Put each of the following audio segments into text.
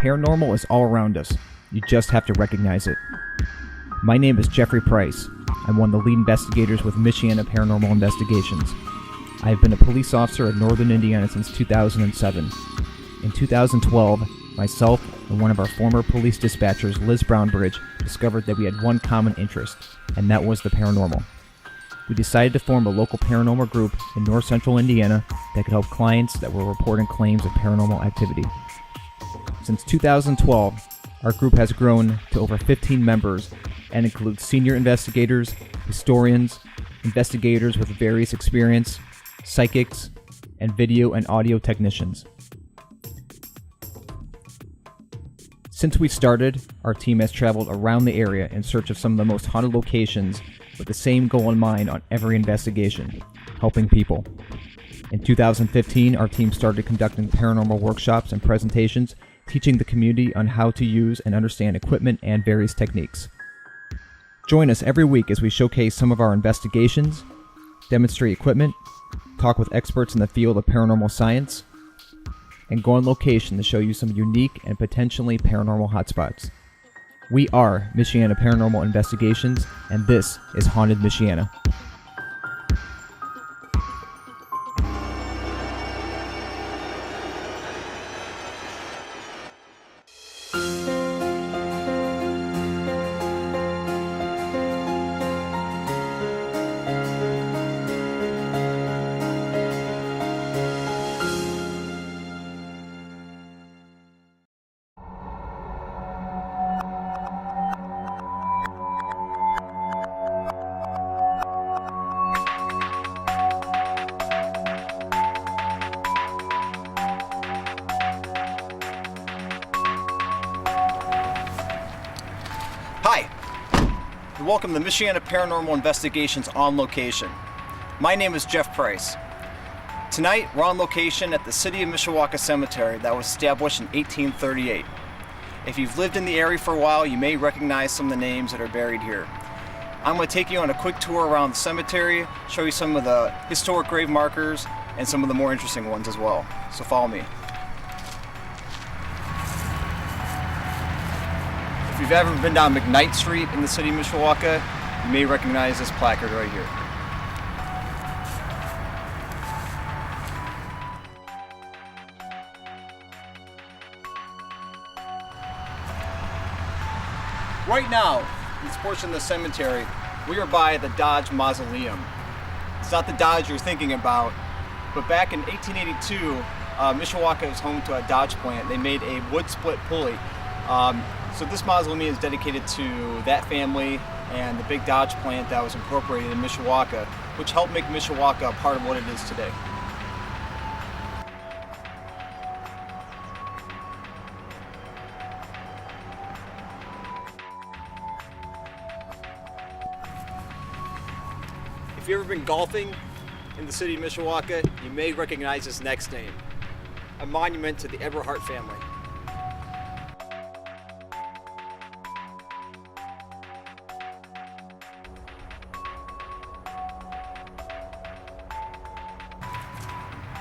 paranormal is all around us. You just have to recognize it. My name is Jeffrey Price. I'm one of the lead investigators with Michiana Paranormal Investigations. I have been a police officer in northern Indiana since 2007. In 2012, myself and one of our former police dispatchers, Liz Brownbridge, discovered that we had one common interest, and that was the paranormal. We decided to form a local paranormal group in north central Indiana that could help clients that were reporting claims of paranormal activity. Since 2012, our group has grown to over 15 members and includes senior investigators, historians, investigators with various experience, psychics, and video and audio technicians. Since we started, our team has traveled around the area in search of some of the most haunted locations with the same goal in mind on every investigation: helping people. In 2015, our team started conducting paranormal workshops and presentations, teaching the community on how to use and understand equipment and various techniques. Join us every week as we showcase some of our investigations, demonstrate equipment, talk with experts in the field of paranormal science, and go on location to show you some unique and potentially paranormal hotspots. We are Michiana Paranormal Investigations, and this is Haunted Michiana. Hi, and welcome to Michiana Paranormal Investigations on location. My name is Jeff Price. Tonight, we're on location at the City of Mishawaka Cemetery that was established in 1838. If you've lived in the area for a while, you may recognize some of the names that are buried here. I'm going to take you on a quick tour around the cemetery, show you some of the historic grave markers, and some of the more interesting ones as well. So follow me. If you've ever been down McKnight Street in the city of Mishawaka, you may recognize this placard right here. Right now, in this portion of the cemetery, we are by the Dodge Mausoleum. It's not the Dodge you're thinking about, but back in 1882, Mishawaka was home to a Dodge plant. They made a wood split pulley. So this mausoleum is dedicated to that family and the big Dodge plant that was incorporated in Mishawaka, which helped make Mishawaka a part of what it is today. If you've ever been golfing in the city of Mishawaka, you may recognize this next name, a monument to the Eberhardt family.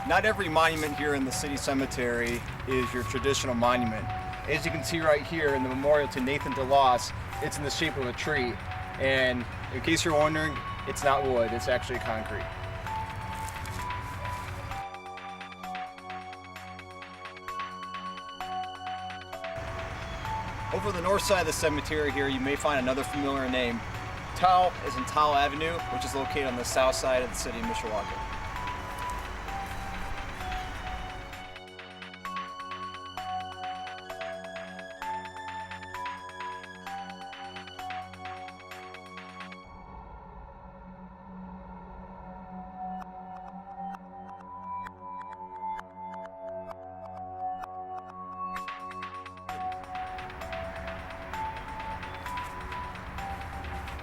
Not every monument here in the city cemetery is your traditional monument. As you can see right here in the memorial to Nathan DeLoss, it's in the shape of a tree. And in case you're wondering, it's not wood, it's actually concrete. Over the north side of the cemetery here, you may find another familiar name. Towle is in Towle Avenue, which is located on the south side of the city of Mishawaka.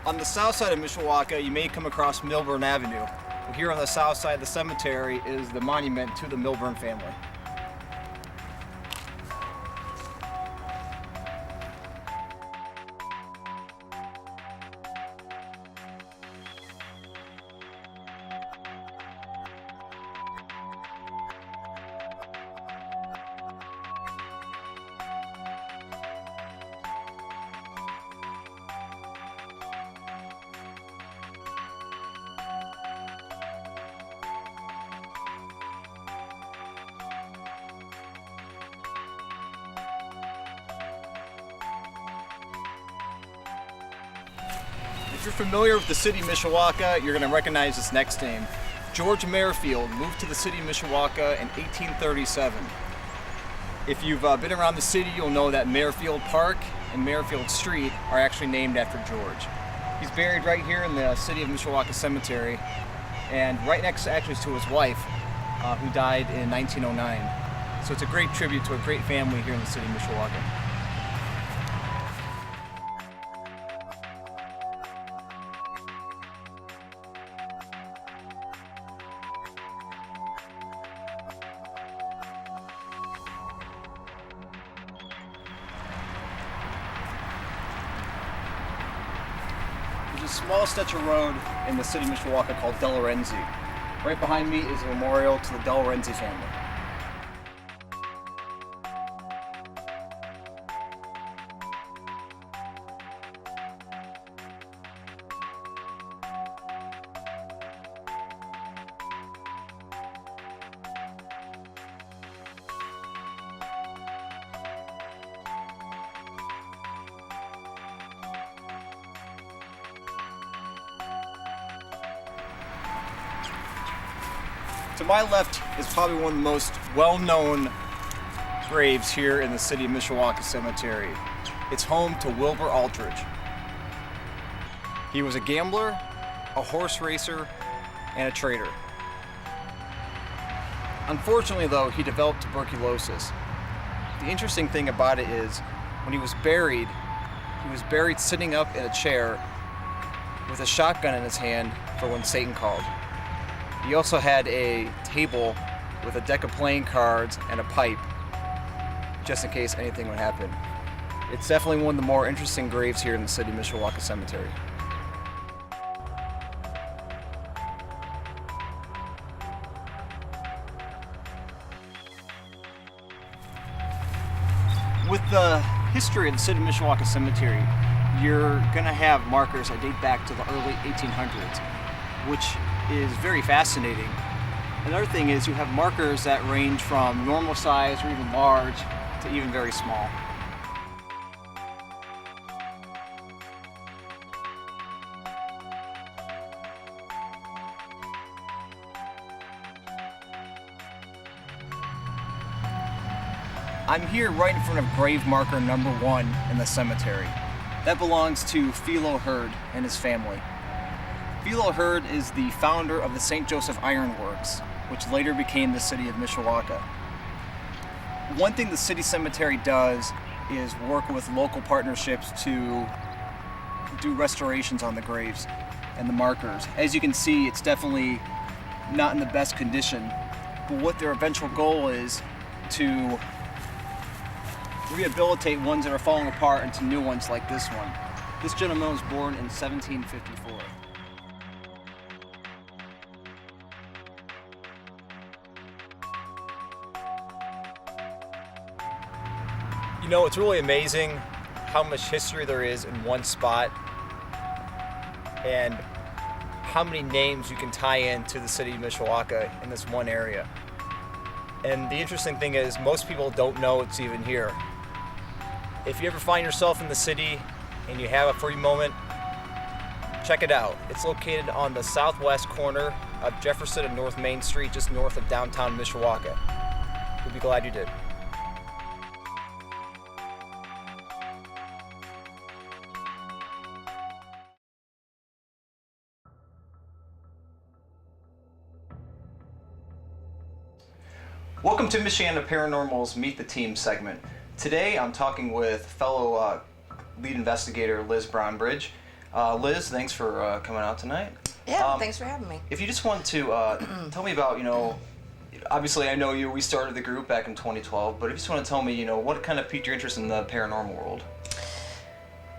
On the south side of Mishawaka, you may come across Milburn Avenue. Well, here on the south side of the cemetery is the monument to the Milburn family. If you're familiar with the city of Mishawaka, you're going to recognize this next name. George Merrifield moved to the city of Mishawaka in 1837. If you've been around the city, you'll know that Merrifield Park and Merrifield Street are actually named after George. He's buried right here in the city of Mishawaka Cemetery, and right next actually to his wife, who died in 1909. So it's a great tribute to a great family here in the city of Mishawaka. There's a small stretch of road in the city of Mishawaka called De Lorenzi. Right behind me is a memorial to the De Lorenzi family. To my left is probably one of the most well-known graves here in the city of Mishawaka Cemetery. It's home to Wilbur Aldridge. He was a gambler, a horse racer, and a trader. Unfortunately, though, he developed tuberculosis. The interesting thing about it is, when he was buried sitting up in a chair with a shotgun in his hand for when Satan called. He also had a table with a deck of playing cards and a pipe, just in case anything would happen. It's definitely one of the more interesting graves here in the city of Mishawaka Cemetery. With the history of the city of Mishawaka Cemetery, you're gonna have markers that date back to the early 1800s, which is very fascinating. Another thing is you have markers that range from normal size or even large to even very small. I'm here right in front of grave marker number 1 in the cemetery. That belongs to Philo Hurd and his family. Philo Hurd is the founder of the St. Joseph Iron Works, which later became the city of Mishawaka. One thing the city cemetery does is work with local partnerships to do restorations on the graves and the markers. As you can see, it's definitely not in the best condition, but what their eventual goal is to rehabilitate ones that are falling apart into new ones like this one. This gentleman was born in 1754. You know, it's really amazing how much history there is in one spot and how many names you can tie into the city of Mishawaka in this one area. And the interesting thing is most people don't know it's even here. If you ever find yourself in the city and you have a free moment, check it out. It's located on the southwest corner of Jefferson and North Main Street, just north of downtown Mishawaka. You'll be glad you did. Welcome to Michiana Paranormal's Meet the Team segment. Today I'm talking with fellow lead investigator Liz Brownbridge. Liz, thanks for coming out tonight. Yeah, thanks for having me. If you just want to tell me about, obviously I know we started the group back in 2012, but if you just want to tell me, what kind of piqued your interest in the paranormal world?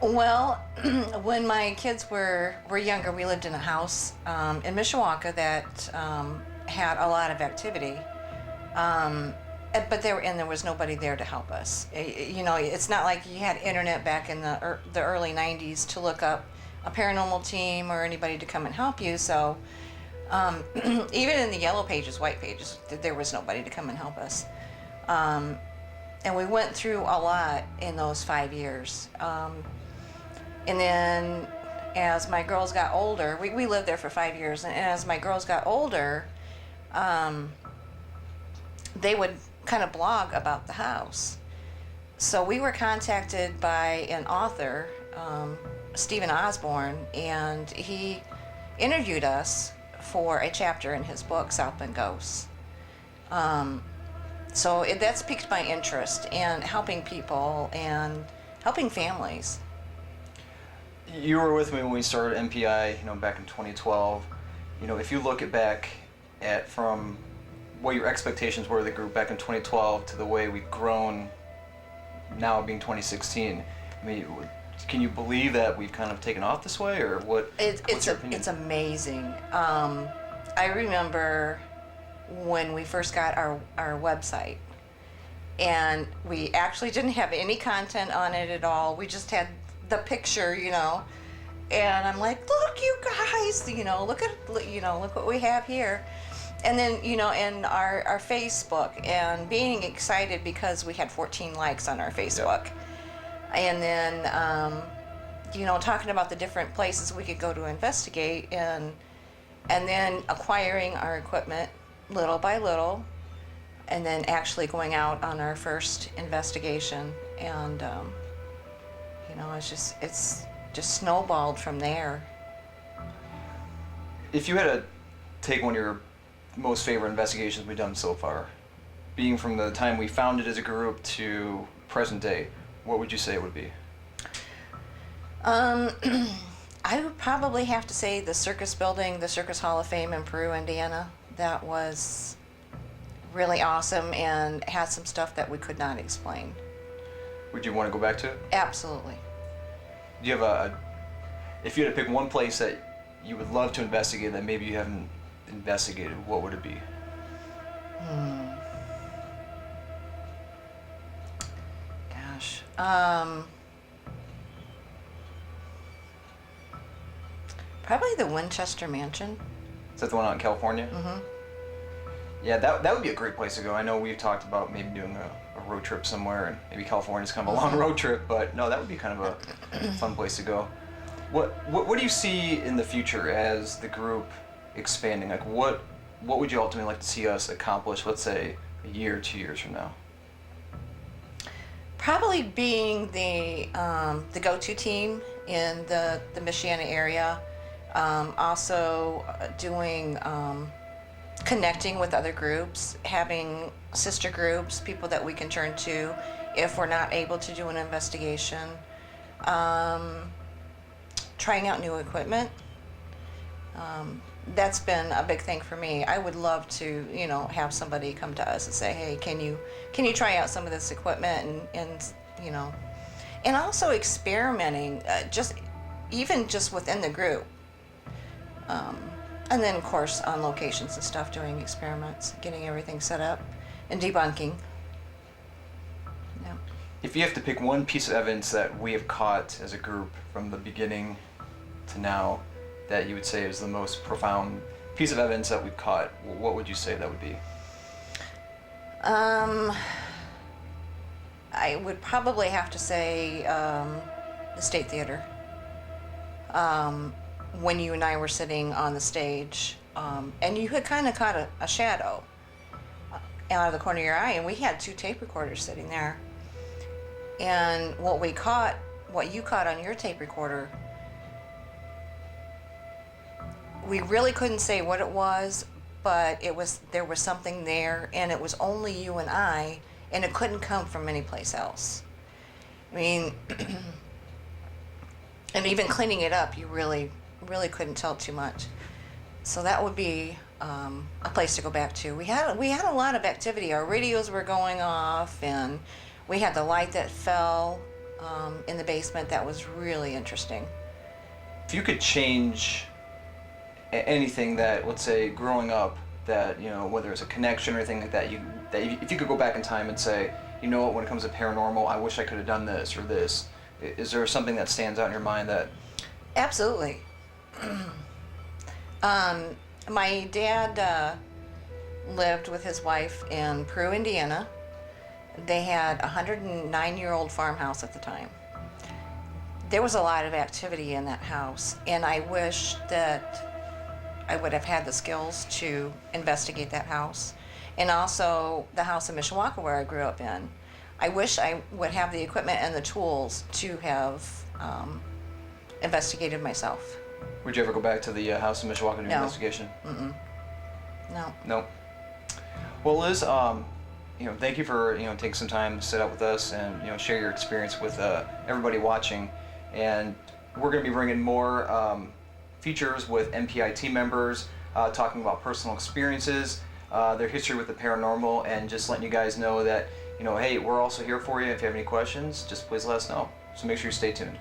Well, when my kids were younger, we lived in a house in Mishawaka that had a lot of activity. But there was nobody there to help us. It's not like you had internet back in the early 90s to look up a paranormal team or anybody to come and help you. So even in the yellow pages, white pages, there was nobody to come and help us. And we went through a lot in those 5 years. And then as my girls got older, we lived there for 5 years, and as my girls got older, they would kind of blog about the house. So we were contacted by an author, Stephen Osborne, and he interviewed us for a chapter in his book, South Bend Ghosts. That's piqued my interest in helping people and helping families. You were with me when we started MPI, back in 2012. If you look back at from what your expectations were of the group back in 2012 to the way we've grown now being 2016, I mean, can you believe that we've kind of taken off this way, or what? What's your opinion? It's amazing. I remember when we first got our website, and we actually didn't have any content on it at all. We just had the picture, and I'm like, look, you guys, look what we have here. And then, in our Facebook, and being excited because we had 14 likes on our Facebook. Yep. And then, talking about the different places we could go to investigate, and then acquiring our equipment little by little, and then actually going out on our first investigation. And, it's just snowballed from there. If you had to take one of your most favorite investigations we've done so far, being from the time we founded as a group to present day, what would you say it would be? I would probably have to say the circus building, the Circus Hall of Fame in Peru, Indiana. That was really awesome and had some stuff that we could not explain. Would you want to go back to it? Absolutely. Do you have if you had to pick one place that you would love to investigate that maybe you haven't investigated, what would it be? Gosh. Probably the Winchester Mansion. Is that the one out in California? Mm-hmm. Yeah, that would be a great place to go. I know we've talked about maybe doing a road trip somewhere, and maybe California's kind of a long road trip, but no, that would be kind of a fun place to go. What do you see in the future as the group expanding? Like, what would you ultimately like to see us accomplish, let's say, a year or 2 years from now? Probably being the go-to team in the Michiana area. Also doing connecting with other groups, having sister groups, people that we can turn to if we're not able to do an investigation. Trying out new equipment. That's been a big thing for me. I would love to, have somebody come to us and say, hey, can you try out some of this equipment, and also experimenting, just within the group. And then, of course, on locations and stuff, doing experiments, getting everything set up, and debunking. Yeah. If you have to pick one piece of evidence that we have caught as a group from the beginning to now that you would say is the most profound piece of evidence that we've caught, what would you say that would be? I would probably have to say the State Theater. When you and I were sitting on the stage, and you had kind of caught a shadow out of the corner of your eye, and we had 2 tape recorders sitting there. And what you caught on your tape recorder, we really couldn't say what it was, but there was something there, and it was only you and I, and it couldn't come from any place else. I mean, and even cleaning it up, you really couldn't tell too much. So that would be a place to go back to. We had a lot of activity. Our radios were going off, and we had the light that fell in the basement. That was really interesting. If you could change anything that, let's say, growing up, that, whether it's a connection or anything like that, if you could go back in time and say, when it comes to paranormal, I wish I could have done this or this. Is there something that stands out in your mind that? Absolutely. My dad lived with his wife in Peru, Indiana. They had a 109-year-old farmhouse at the time. there was a lot of activity in that house, and I wish that I would have had the skills to investigate that house. And also the house in Mishawaka where I grew up in. I wish I would have the equipment and the tools to have investigated myself. Would you ever go back to the house in Mishawaka to do an No. investigation? No. No. Well, Liz, thank you for taking some time to sit up with us and share your experience with everybody watching. And we're going to be bringing more features with MPI team members, talking about personal experiences, their history with the paranormal, and just letting you guys know that hey, we're also here for you. If you have any questions, just please let us know. So make sure you stay tuned.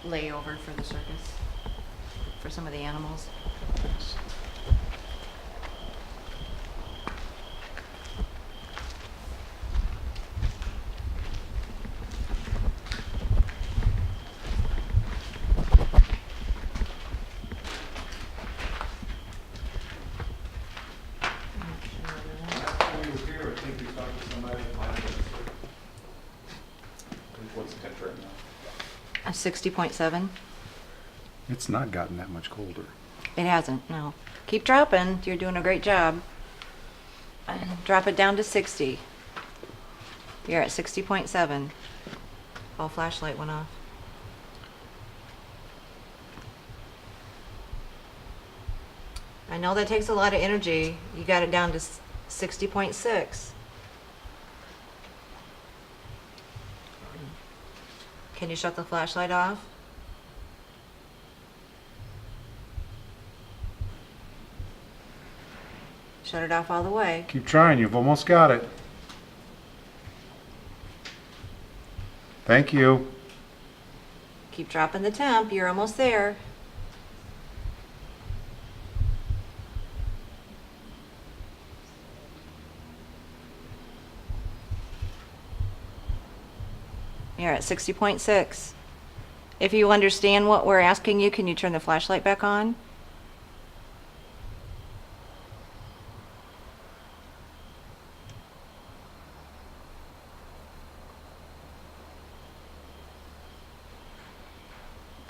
Layover for the circus, for some of the animals. What's the temperature now? A 60.7. It's not gotten that much colder. It hasn't, no. Keep dropping. You're doing a great job. Drop it down to 60. You're at 60.7. Oh, flashlight went off. I know that takes a lot of energy. You got it down to 60.6. Can you shut the flashlight off? Shut it off all the way. Keep trying, you've almost got it. Thank you. Keep dropping the temp. You're almost there. You're at 60.6. If you understand what we're asking you, can you turn the flashlight back on?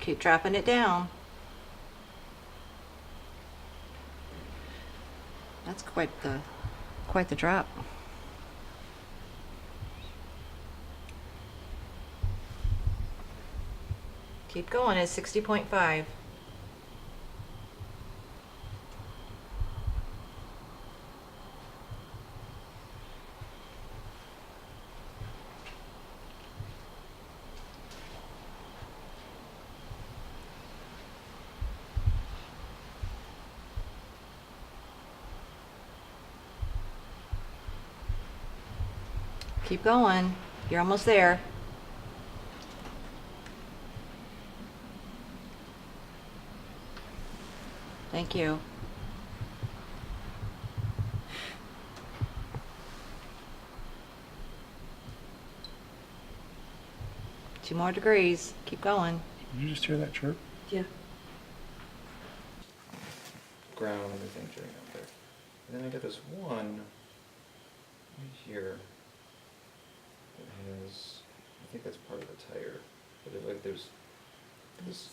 Keep dropping it down. That's quite the drop. Keep going at 60.5. Keep going. You're almost there. Thank you. Two more degrees. Keep going. Did you just hear that chirp? Yeah. Ground and everything chilling out there. And then I got this one right here that has, I think that's part of the tire. But there's this.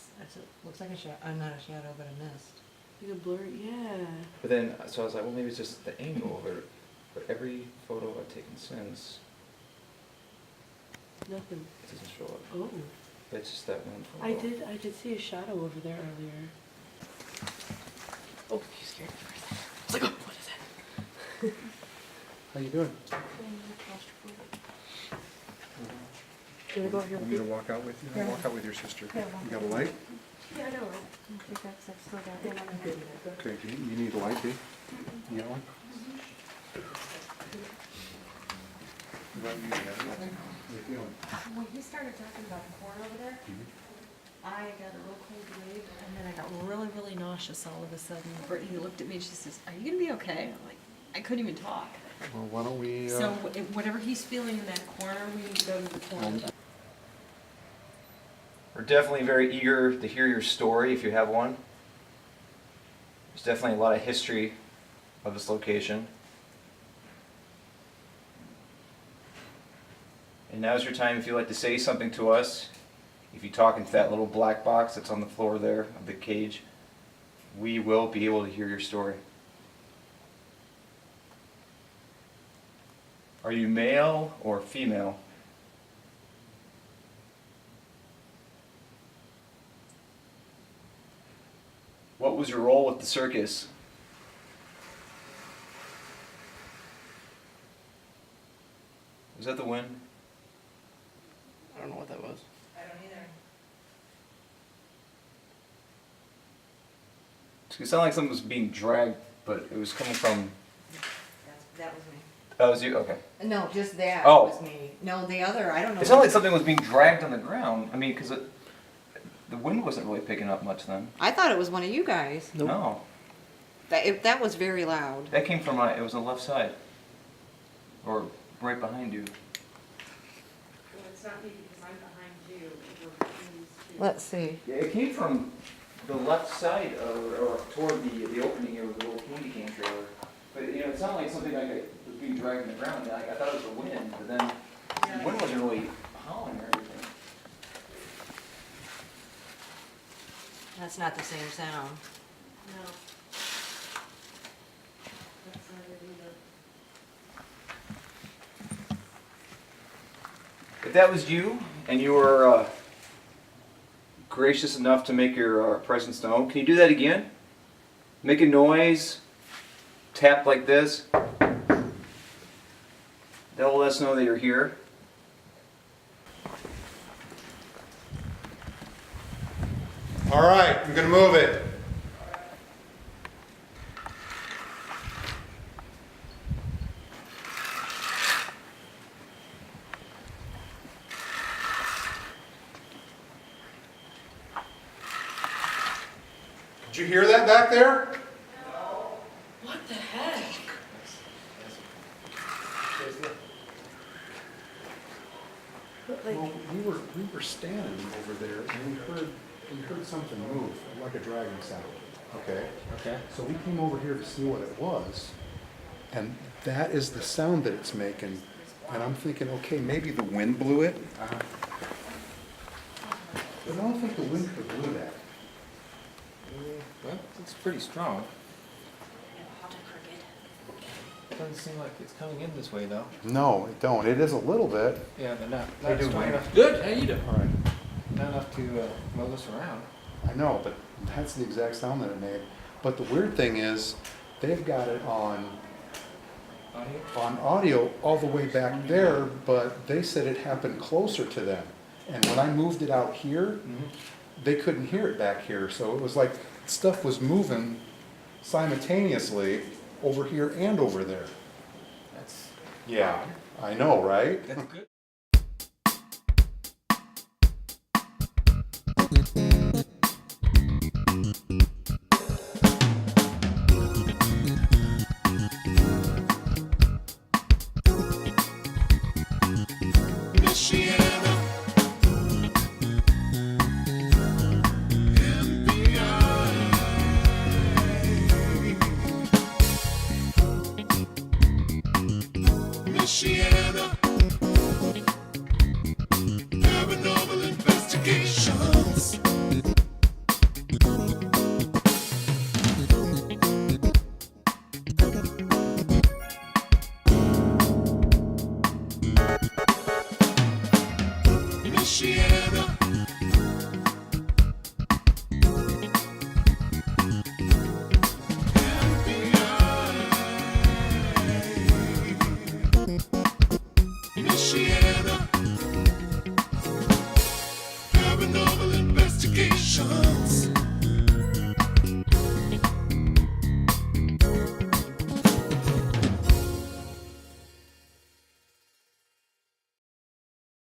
Looks like a shadow. Not a shadow, but a mist. Like a blur, yeah. But then, so I was like, well, maybe it's just the angle of it. But every photo I've taken since, Nothing. it doesn't show up. Oh. But it's just that one photo. I did see a shadow over there earlier. Oh, you scared me for a second. I was like, oh, what is it? How you doing? Do you want to go out here Want with me to you? walk out with you? Yeah. Walk out with your sister. Yeah, You got a light? Yeah, I know. I think that's still down there. Okay, you need a light, Dave? You got one? When he started talking about the corn over there, I got a real cold wave, and then I got really, really nauseous all of a sudden. Brittany looked at me and she says, "Are you gonna be okay?" I'm like, I couldn't even talk. Well, why don't we, So whatever he's feeling in that corner, we need to go to the corner. We're definitely very eager to hear your story if you have one. There's definitely a lot of history of this location. And now's your time if you'd like to say something to us. If you talk into that little black box that's on the floor there of the cage, we will be able to hear your story. Are you male or female? What was your role with the circus? Was that the wind? I don't know what that was. I don't either. It sounded like something was being dragged, but it was coming from. That was me. That was you? Okay. No, just that Oh. was me. No, the other, I don't know. It sounded like something was being dragged on the ground. I mean, because the wind wasn't really picking up much then. I thought it was one of you guys. No. That was very loud. That came from, it was on the left side. Or right behind you. Well, it's not me because I'm behind you. We're these two. Let's see. Yeah, it came from the left side, or toward the opening here with the little candy cane trailer. But, it sounded like something like it was being dragged on the ground. I thought it was the wind, but then the wind wasn't really howling or anything. That's not the same sound. No. That's not it either. If that was you, and you were gracious enough to make your presence known, can you do that again? Make a noise, tap like this. That will let us know that you're here. all right, I'm gonna move it. Did you hear that back there? What the heck? Well, we were standing over there and we heard something move, like a dragging sound. Okay? Okay. So we came over here to see what it was, and that is the sound that it's making. And I'm thinking, okay, maybe the wind blew it. But I don't think the wind could have blew that. Well, it's pretty strong. Doesn't seem like it's coming in this way though. No, it don't. It is a little bit. Yeah, but not How you doing, strong Wayne? enough. Good. How you doing? All right. Not enough to move us around. I know, but that's the exact sound that it made. But the weird thing is, they've got it on audio all the way back there, but they said it happened closer to them. And when I moved it out here, they couldn't hear it back here. So it was like stuff was moving simultaneously over here and over there. That's Yeah, I know, right? that's good. Michiana, Paranormal Investigations. Michiana. Michiana.